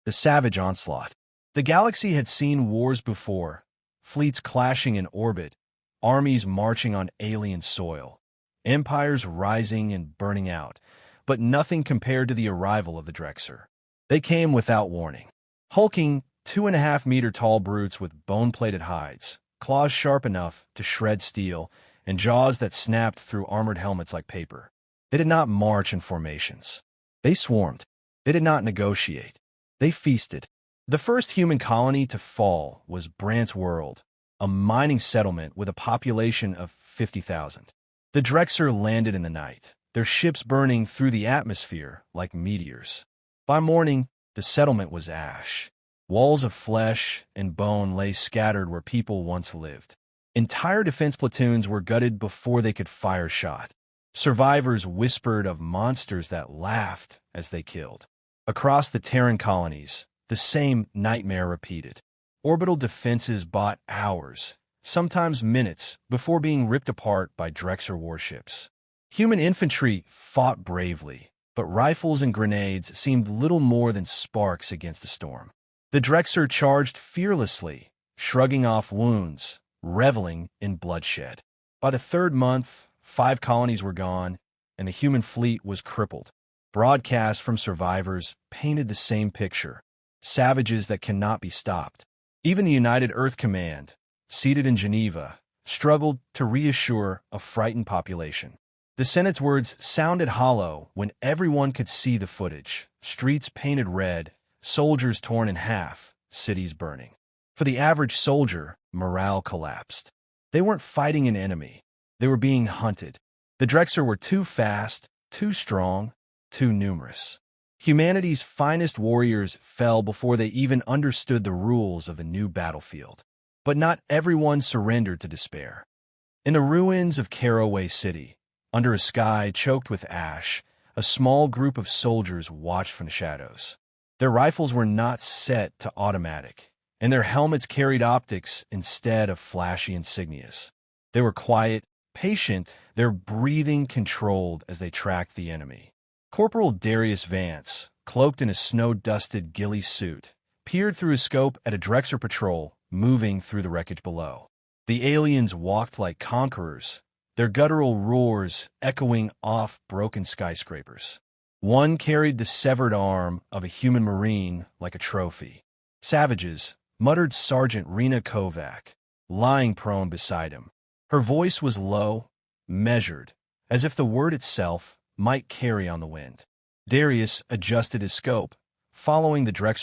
The Savage Onslaught. The galaxy had seen wars before, fleets clashing in orbit, armies marching on alien soil, empires rising and burning out, but nothing compared to the arrival of the Drexer. They came without warning. Hulking, 2.5-meter tall brutes with bone-plated hides, claws sharp enough to shred steel, and jaws that snapped through armored helmets like paper. They did not march in formations. They swarmed. They did not negotiate. They feasted. The first human colony to fall was Brant's World, a mining settlement with a population of 50,000. The Drexer landed in the night, their ships burning through the atmosphere like meteors. By morning, the settlement was ash. Walls of flesh and bone lay scattered where people once lived. Entire defense platoons were gutted before they could fire a shot. Survivors whispered of monsters that laughed as they killed. Across the Terran colonies, the same nightmare repeated. Orbital defenses bought hours, sometimes minutes, before being ripped apart by Drexer warships. Human infantry fought bravely, but rifles and grenades seemed little more than sparks against the storm. The Drexer charged fearlessly, shrugging off wounds, reveling in bloodshed. By the third month, 5 colonies were gone, and the human fleet was crippled. Broadcasts from survivors painted the same picture: savages that cannot be stopped. Even the United Earth Command, seated in Geneva, struggled to reassure a frightened population. The Senate's words sounded hollow when everyone could see the footage: streets painted red, soldiers torn in half, cities burning. For the average soldier, morale collapsed. They weren't fighting an enemy. They were being hunted. The Drexer were too fast, too strong, too numerous. Humanity's finest warriors fell before they even understood the rules of the new battlefield. But not everyone surrendered to despair. In the ruins of Caraway City, under a sky choked with ash, a small group of soldiers watched from the shadows. Their rifles were not set to automatic, and their helmets carried optics instead of flashy insignias. They were quiet, patient, their breathing controlled as they tracked the enemy. Corporal Darius Vance, cloaked in a snow-dusted ghillie suit, peered through his scope at a Drexer patrol moving through the wreckage below. The aliens walked like conquerors, their guttural roars echoing off broken skyscrapers. One carried the severed arm of a human marine like a trophy. "Savages," muttered Sergeant Rena Kovac, lying prone beside him. Her voice was low, measured, as if the word itself might carry on the wind. Darius adjusted his scope, following the Drexer